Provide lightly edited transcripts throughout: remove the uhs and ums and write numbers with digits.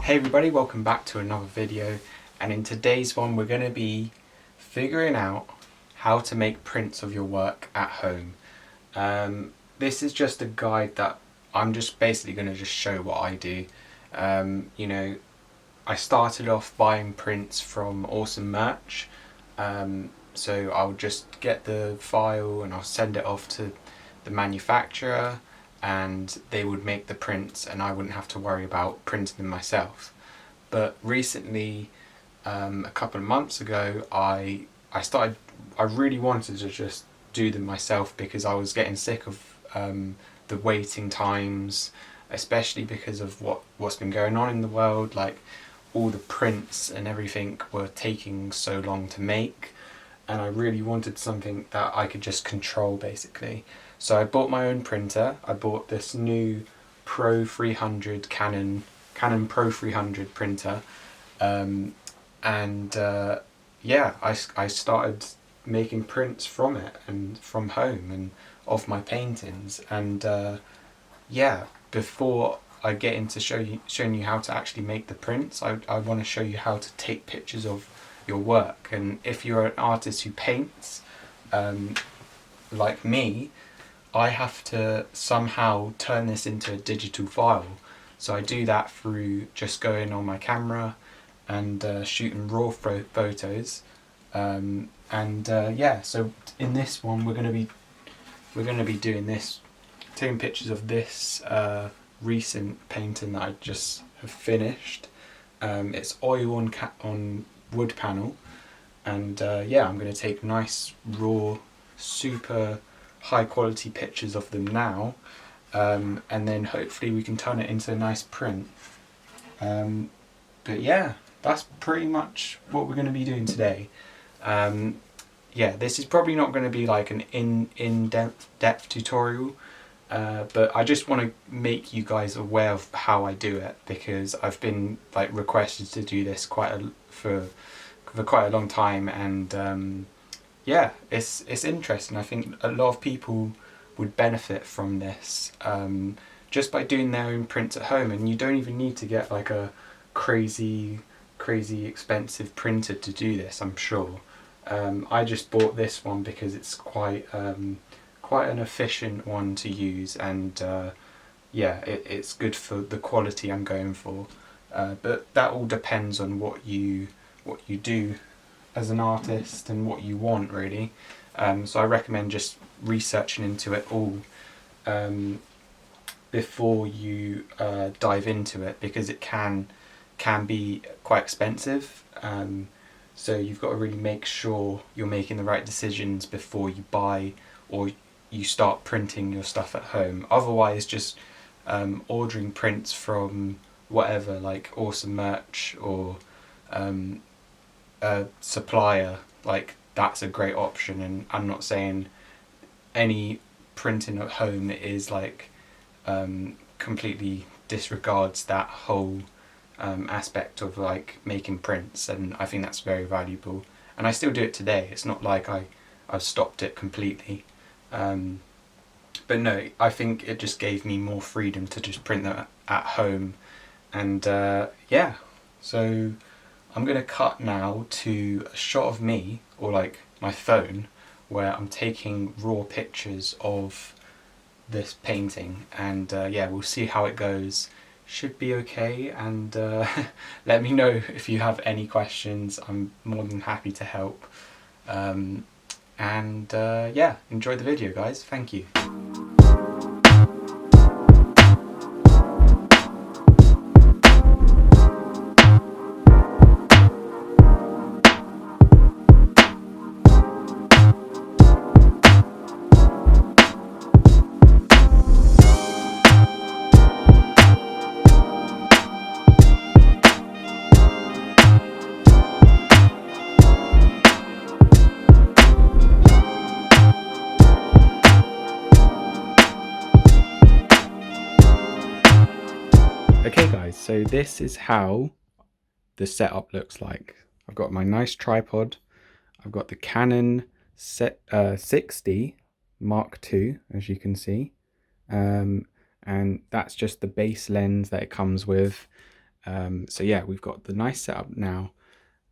Hey everybody, welcome back to another video, and in today's one we're going to be figuring out how to make prints of your work at home. This is just a guide that I'm just basically going to just show what I do. I started off buying prints from Awesome Merch, so I'll just get the file and I'll send it off to the manufacturer, and they would make the prints and I wouldn't have to worry about printing them myself. But recently, a couple of months ago, I really wanted to just do them myself because I was getting sick of the waiting times, especially because of what's been going on in the world. Like, all the prints and everything were taking so long to make, and I really wanted something that I could just control basically. So I bought my own printer. I bought this new Pro 300 Canon Pro 300 printer, I started making prints from it and from home and of my paintings. And before I get into showing you how to actually make the prints, I want to show you how to take pictures of your work. And if you're an artist who paints, like me, I have to somehow turn this into a digital file. So I do that through just going on my camera and shooting raw photos. So in this one we're going to be doing this, taking pictures of this recent painting that I just have finished. It's oil on wood panel, and I'm going to take nice raw, super high quality pictures of them now, and then hopefully we can turn it into a nice print. That's pretty much what we're going to be doing today. This is probably not going to be like an in-depth tutorial, but I just want to make you guys aware of how I do it, because I've been like requested to do this for quite a long time, and it's interesting. I think a lot of people would benefit from this, just by doing their own prints at home, and you don't even need to get like a crazy expensive printer to do this, I'm sure. I just bought this one because it's quite an efficient one to use, and it's good for the quality I'm going for. But that all depends on what you do as an artist and what you want, really. So I recommend just researching into it all before you dive into it, because it can be quite expensive. So you've got to really make sure you're making the right decisions before you buy or you start printing your stuff at home. Otherwise, just ordering prints from whatever, like Awesome Merch or a supplier, like that's a great option. And I'm not saying any printing at home is like completely disregards that whole aspect of like making prints, and I think that's very valuable, and I still do it today. It's not like I've stopped it completely, but no, I think it just gave me more freedom to just print that at home. And so I'm going to cut now to a shot of me, or like my phone, where I'm taking raw pictures of this painting, and we'll see how it goes. Should be okay, and let me know if you have any questions. I'm more than happy to help. Enjoy the video, guys. Thank you. Okay guys, so this is how the setup looks like. I've got my nice tripod. I've got the Canon 60 Mark II, as you can see. And that's just the base lens that it comes with. So yeah, we've got the nice setup now.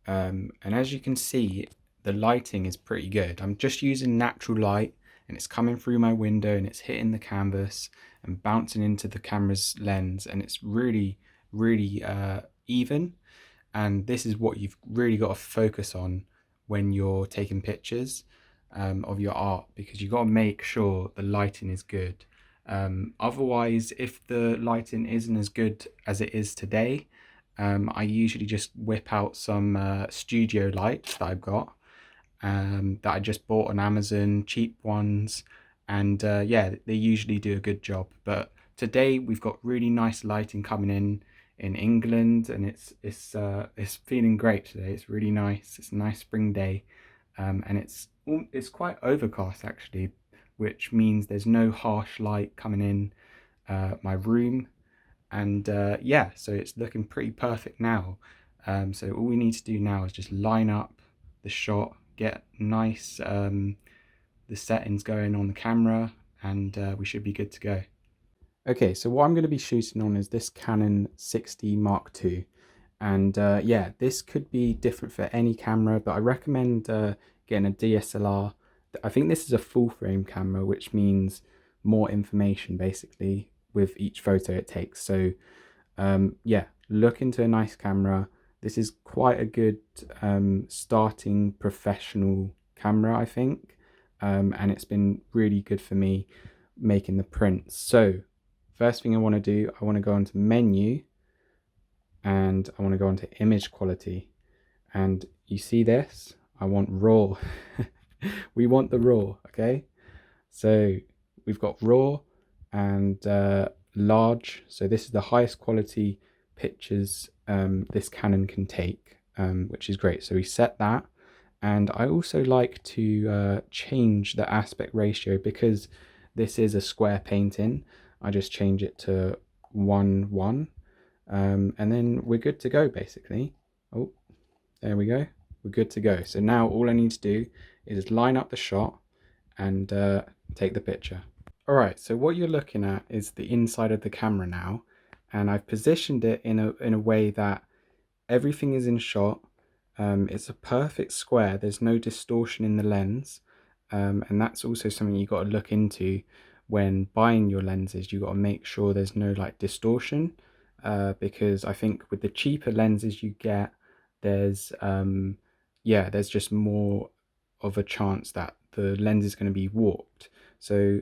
And as you can see, the lighting is pretty good. I'm just using natural light, and it's coming through my window and it's hitting the canvas and bouncing into the camera's lens, and it's really, really even. And this is what you've really got to focus on when you're taking pictures of your art, because you've got to make sure the lighting is good. Otherwise, if the lighting isn't as good as it is today, I usually just whip out some studio lights that I've got, that I just bought on Amazon, cheap ones, and yeah, they usually do a good job. But today we've got really nice lighting coming in England, and it's feeling great today. It's really nice. It's a nice spring day, and it's quite overcast actually, which means there's no harsh light coming in my room. And yeah, so it's looking pretty perfect now. So all we need to do now is just line up the shot, get nice the settings going on the camera, and we should be good to go. Okay, so what I'm going to be shooting on is this Canon 60 Mark II. And yeah, this could be different for any camera, but I recommend getting a DSLR. I think this is a full frame camera, which means more information basically with each photo it takes. So yeah, look into a nice camera. This is quite a good starting professional camera, I think. And it's been really good for me making the prints. So first thing I want to do, I want to go into menu, and I want to go into image quality. And you see this? I want raw. We want the raw, okay? So we've got raw and large. So this is the highest quality pictures this Canon can take, which is great. So we set that. And I also like to change the aspect ratio, because this is a square painting. I just change it to 1:1. And then we're good to go basically. Oh, there we go. We're good to go. So now all I need to do is line up the shot and take the picture. All right, so what you're looking at is the inside of the camera now, and I've positioned it in a way that everything is in shot. It's a perfect square. There's no distortion in the lens, and that's also something you got to look into when buying your lenses. You got to make sure there's no like distortion, because I think with the cheaper lenses you get, there's yeah, there's just more of a chance that the lens is going to be warped. So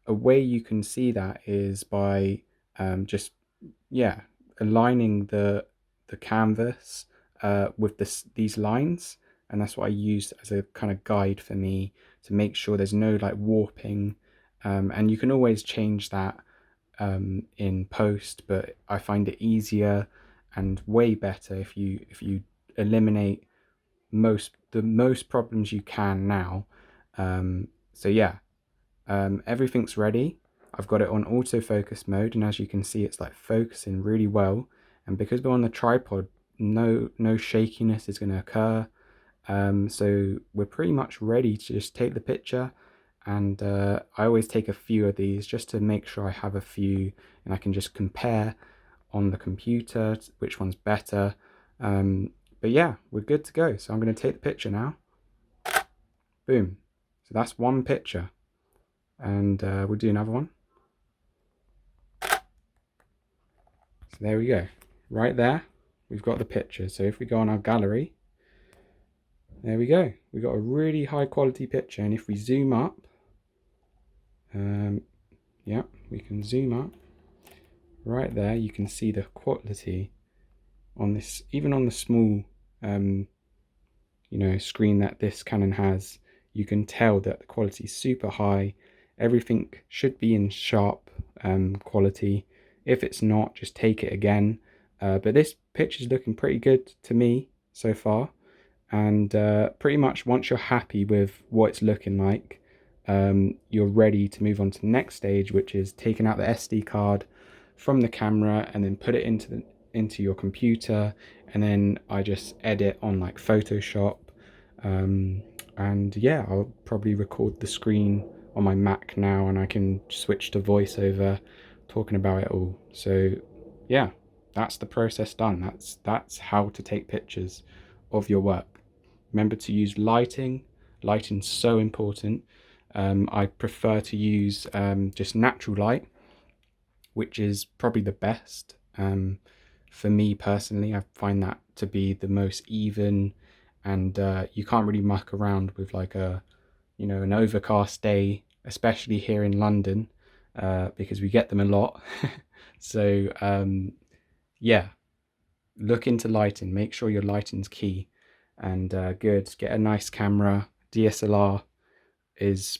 a way you can see that is by just, yeah, aligning the canvas with these lines, and that's what I use as a kind of guide for me to make sure there's no like warping, and you can always change that in post, but I find it easier and way better if you eliminate the most problems you can now. So yeah, everything's ready. I've got it on autofocus mode, and as you can see, it's like focusing really well. And because we're on the tripod, no shakiness is going to occur. So we're pretty much ready to just take the picture. And I always take a few of these just to make sure I have a few, and I can just compare on the computer which one's better. But yeah, we're good to go. So I'm going to take the picture now. Boom. So that's one picture. And we'll do another one. So there we go. Right there, we've got the picture. So if we go on our gallery, there we go. We've got a really high quality picture. And if we zoom up, yeah, we can zoom up. Right there, you can see the quality on this, even on the small, screen that this Canon has. You can tell that the quality is super high. Everything should be in sharp quality. If it's not, just take it again. But this picture is looking pretty good to me so far. And pretty much once you're happy with what it's looking like, you're ready to move on to the next stage, which is taking out the SD card from the camera and then put it into your computer. And then I just edit on like Photoshop. And yeah, I'll probably record the screen on my Mac now, and I can switch to voiceover talking about it all. So yeah, that's the process done. That's how to take pictures of your work. Remember to use lighting. Lighting's so important. I prefer to use just natural light, which is probably the best. For me personally, I find that to be the most even, and you can't really muck around with like an overcast day, especially here in London, because we get them a lot. So yeah, look into lighting. Make sure your lighting's key, and good. Get a nice camera. DSLR is,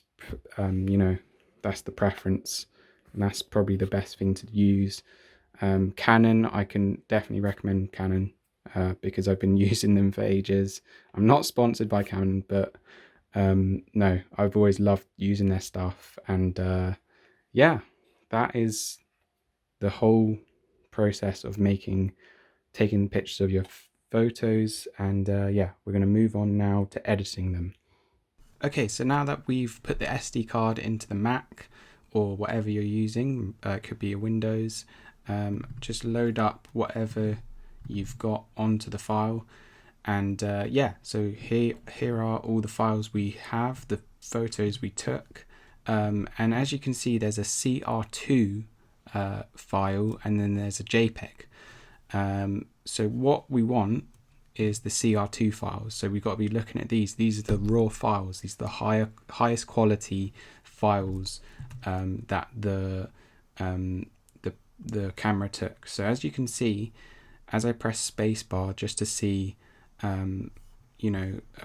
that's the preference, and that's probably the best thing to use. Canon, I can definitely recommend Canon because I've been using them for ages. I'm not sponsored by Canon, but no, I've always loved using their stuff. And yeah, that is the whole process of taking pictures of your photos. And yeah, we're going to move on now to editing them. Okay, so now that we've put the SD card into the Mac or whatever you're using, it could be a Windows, just load up whatever you've got onto the file. And yeah, so here are all the files we have, the photos we took. And as you can see, there's a CR2 file, and then there's a JPEG. So what we want is the CR2 files. So we've got to be looking at these. These are the raw files. These are the highest quality files that the camera took. So as you can see, as I press spacebar just to see a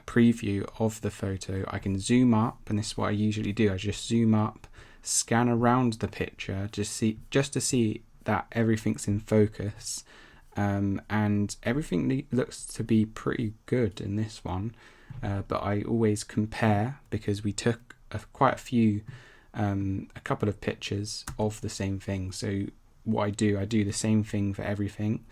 preview of the photo, I can zoom up, and this is what I usually do. I just zoom up, scan around the picture, just to see that everything's in focus. And everything looks to be pretty good in this one, but I always compare because we took quite a few, a couple of pictures of the same thing. So what I do the same thing for everything,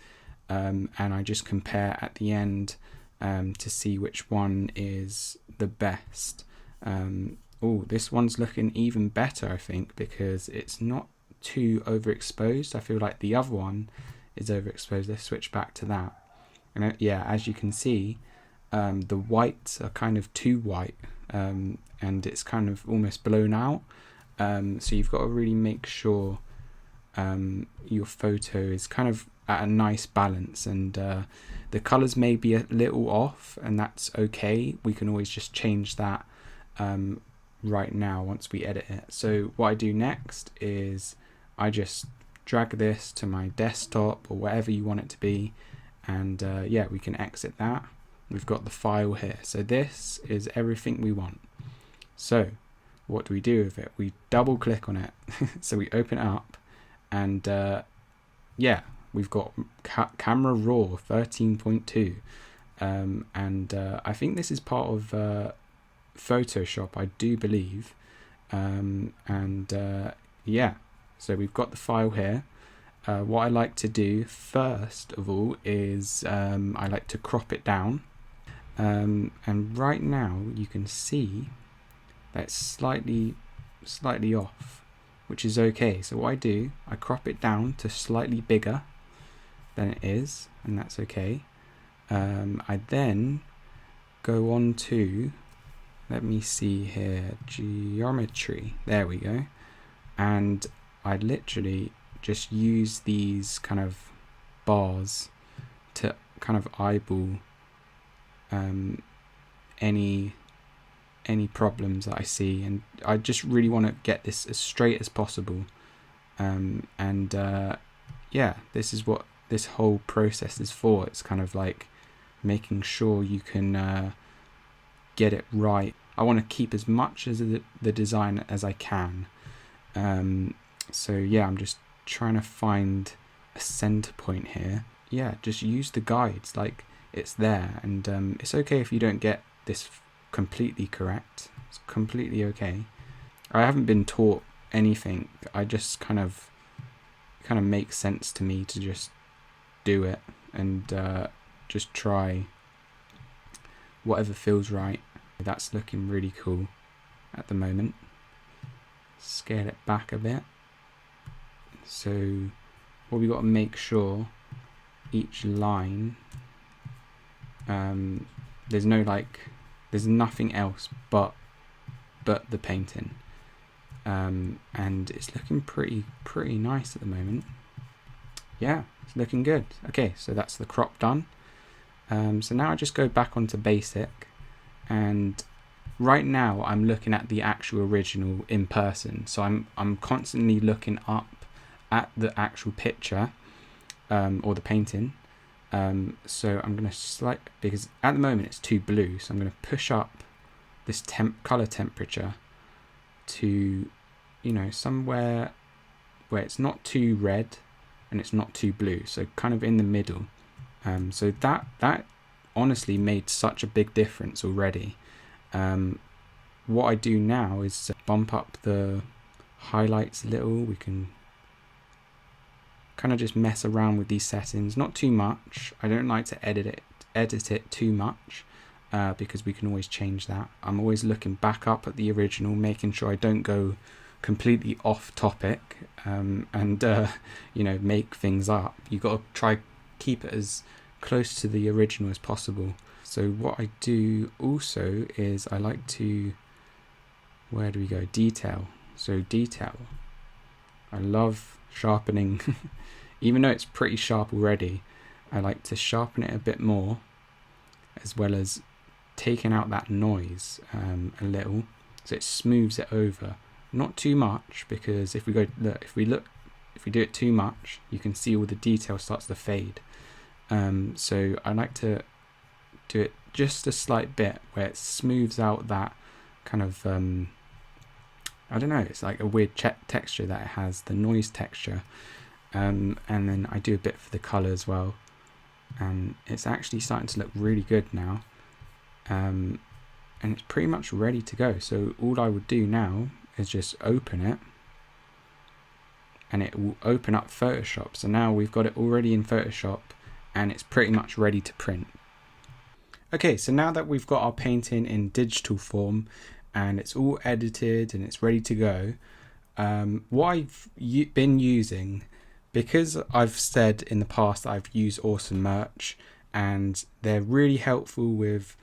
and I just compare at the end to see which one is the best. Oh, this one's looking even better, I think, because it's not too overexposed. I feel like the other one is overexposed. Let's switch back to that. And yeah, as you can see, the whites are kind of too white, and it's kind of almost blown out. So you've got to really make sure your photo is kind of at a nice balance, and the colors may be a little off, and that's okay. We can always just change that right now once we edit it. So what I do next is I just drag this to my desktop or whatever you want it to be, and yeah, we can exit that. We've got the file here. So this is everything we want. So what do we do with it? We double click on it. So we open it up, and yeah, we've got camera raw 13.2, and I think this is part of Photoshop, I do believe. And yeah, so we've got the file here. What I like to do first of all is I like to crop it down, and right now you can see that it's slightly off, which is okay. So what I do, I crop it down to slightly bigger than it is, and that's okay. I then go on to, let me see here, geometry, there we go, and I literally just use these kind of bars to kind of eyeball any problems that I see, and I just really want to get this as straight as possible. And yeah, this is what this whole process is for. It's kind of like making sure you can get it right. I want to keep as much as the design as I can. So yeah, I'm just trying to find a center point here. Yeah, just use the guides, like it's there, and it's okay if you don't get this completely correct. It's completely okay. I haven't been taught anything. I just kind of makes sense to me to just do it, and just try whatever feels right. That's looking really cool at the moment. Scale it back a bit. So what we got to make sure each line, there's no there's nothing else but the painting, and it's looking pretty nice at the moment. Yeah, it's looking good. Okay, so that's the crop done. So now I just go back onto basic, and right now I'm looking at the actual original in person, so I'm constantly looking up at the actual picture, or the painting. So I'm going to because at the moment it's too blue, so I'm going to push up this color temperature to, you know, somewhere where it's not too red and it's not too blue, so kind of in the middle. So that honestly made such a big difference already. What I do now is bump up the highlights a little. We can kind of just mess around with these settings, not too much. I don't like to edit it too much, because we can always change that. I'm always looking back up at the original, making sure I don't go completely off topic, and you know, make things up. You got to try keep it as close to the original as possible. So what I do also is I like to, where do we go? Detail. So detail, I love sharpening. Even though it's pretty sharp already, I like to sharpen it a bit more, as well as taking out that noise a little, so it smooths it over. Not too much, because if we do it too much, you can see all the detail starts to fade. So I like to do it just a slight bit where it smooths out that kind of I don't know, it's like a weird texture that it has, the noise texture. And then I do a bit for the colour as well, and it's actually starting to look really good now, and it's pretty much ready to go. So all I would do now is just open it, and it will open up Photoshop. So now we've got it already in Photoshop, and it's pretty much ready to print. Okay, so now that we've got our painting in digital form and it's all edited and it's ready to go, what I've been using, because I've said in the past that I've used Awesome Merch and they're really helpful with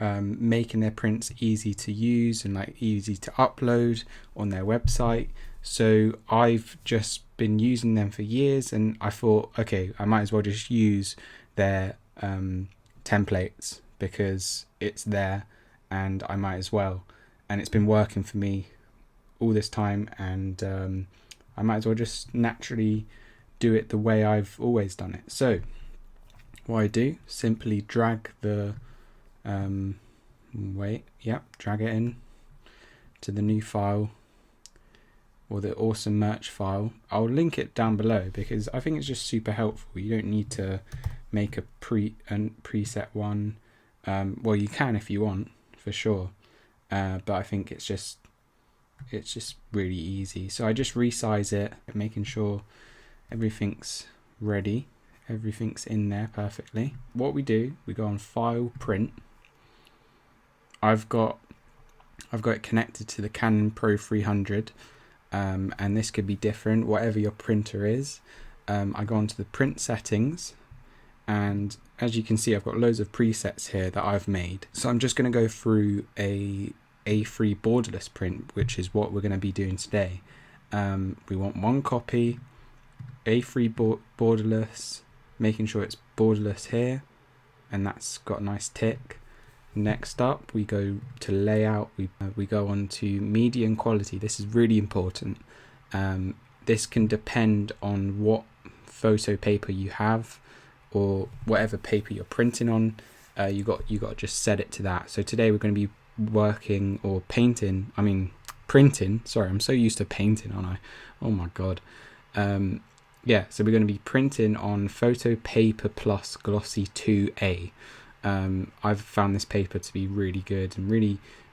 making their prints easy to use and like easy to upload on their website. So I've just been using them for years, and I thought, okay, I might as well just use their templates because it's there, and I might as well. And it's been working for me all this time, and I might as well just naturally do it the way I've always done it. So what I do, simply drag the drag it in to the new file, or the Awesome Merch file. I'll link it down below because I think it's just super helpful. You don't need to make a preset one. Well, you can if you want, for sure, but I think it's just really easy. So I just resize it, making sure everything's ready, everything's in there perfectly. What we do, we go on File, Print. I've got it connected to the Canon Pro 300, and this could be different, whatever your printer is. I go onto the print settings, and as you can see, I've got loads of presets here that I've made. So I'm just going to go through a A3 borderless print, which is what we're going to be doing today. We want one copy, A3 borderless, making sure it's borderless here, and that's got a nice tick. Next up, we go to layout. We go on to media and quality. This is really important. This can depend on what photo paper you have, or whatever paper you're printing on. You got to just set it to that. So today we're going to be working or printing. Sorry, I'm so used to painting, aren't I? Oh my god. Yeah, so we're going to be printing on Photo Paper Plus Glossy 2A. I've found this paper to be really good and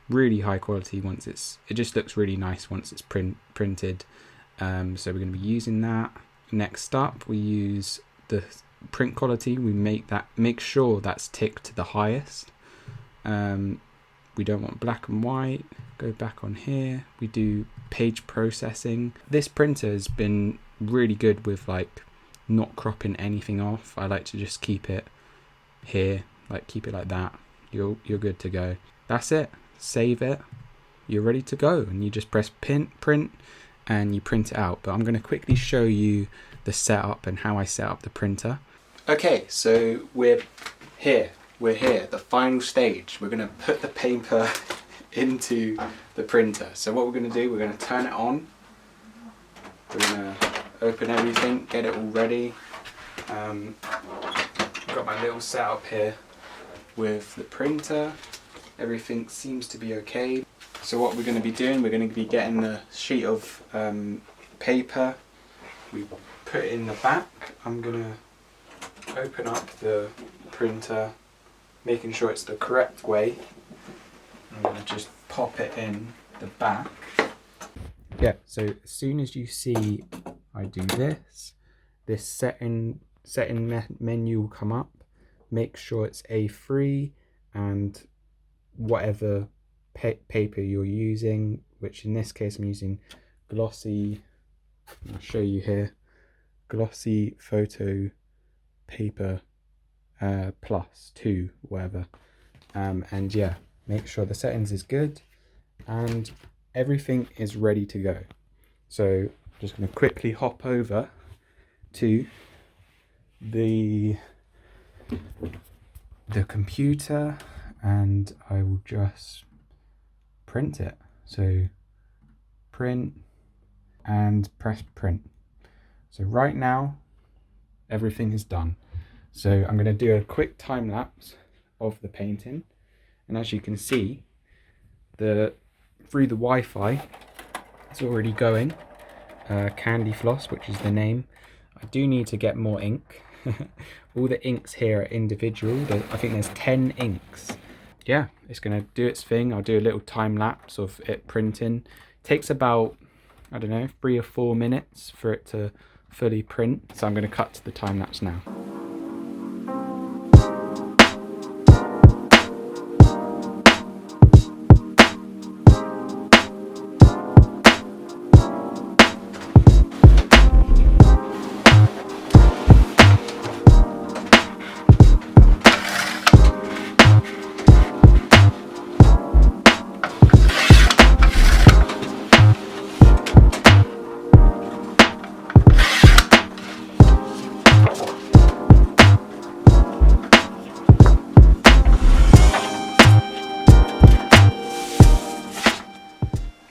really high quality. It just looks really nice once it's printed. So we're going to be using that. Next up, we use the print quality. We make sure that's ticked to the highest. We don't want black and white. Go back on here. We do page processing. This printer has been really good with like not cropping anything off. I like to just keep it here, like keep it like that. You're good to go. That's it. Save it. You're ready to go, and you just press print and you print it out. But I'm going to quickly show you the setup and how I set up the printer. Okay, so we're here, the final stage. We're going to put the paper into the printer. So what we're going to do, we're going to turn it on. We're going to open everything, get it all ready. I've got my little setup here with the printer. Everything seems to be okay. So what we're going to be doing, we're going to be getting the sheet of paper. We put it in the back. I'm going to open up the printer, making sure it's the correct way. I'm going to just pop it in the back. Yeah, so as soon as you see I do this setting menu will come up. Make sure it's A3 and whatever paper you're using, which in this case I'm using Glossy. I'll show you here. Glossy photo paper plus 2, whatever. And yeah, make sure the settings is good and everything is ready to go. So I'm just going to quickly hop over to the computer and I will just print it. So print and press print. So right now everything is done. So I'm going to do a quick time lapse of the painting, and as you can see, through the Wi-Fi it's already going. Candy Floss, which is the name. I do need to get more ink. All the inks here are individual. I think there's 10 inks. Yeah, it's going to do its thing. I'll do a little time lapse of it printing. Takes about, I don't know, 3 or 4 minutes for it to fully print. So I'm going to cut to the time lapse now.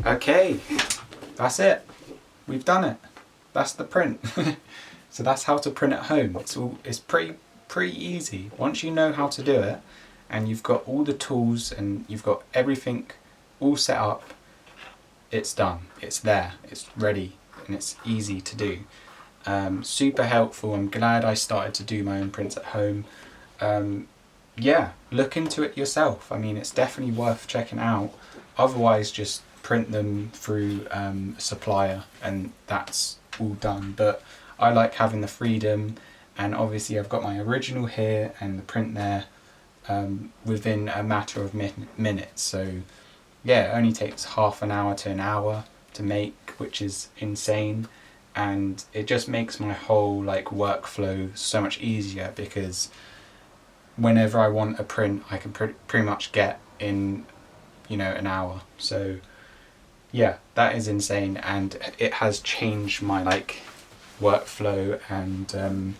Okay, that's it. We've done it. That's the print. So that's how to print at home. It's pretty easy. Once you know how to do it and you've got all the tools and you've got everything all set up, it's done. It's there. It's ready and it's easy to do. Super helpful. I'm glad I started to do my own prints at home. Yeah, look into it yourself. I mean, it's definitely worth checking out. Otherwise, just print them through a supplier and that's all done. But I like having the freedom, and obviously I've got my original here and the print there within a matter of minutes. So yeah, it only takes half an hour to an hour to make, which is insane, and it just makes my whole like workflow so much easier, because whenever I want a print I can pretty much get in, you know, an hour. So yeah, that is insane, and it has changed my like workflow, and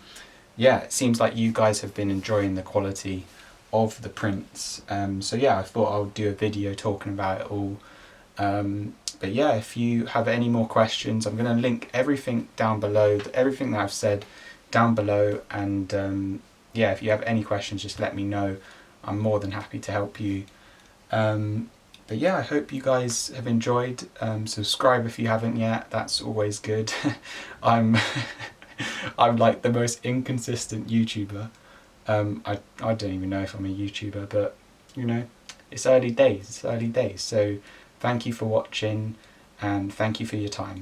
yeah, it seems like you guys have been enjoying the quality of the prints. So yeah, I thought I would do a video talking about it all. But yeah, if you have any more questions, I'm going to link everything down below, everything that I've said down below, and yeah, if you have any questions, just let me know. I'm more than happy to help you. But yeah, I hope you guys have enjoyed. Subscribe if you haven't yet, that's always good. I'm like the most inconsistent YouTuber. I don't even know if I'm a YouTuber, but you know, it's early days, so thank you for watching and thank you for your time.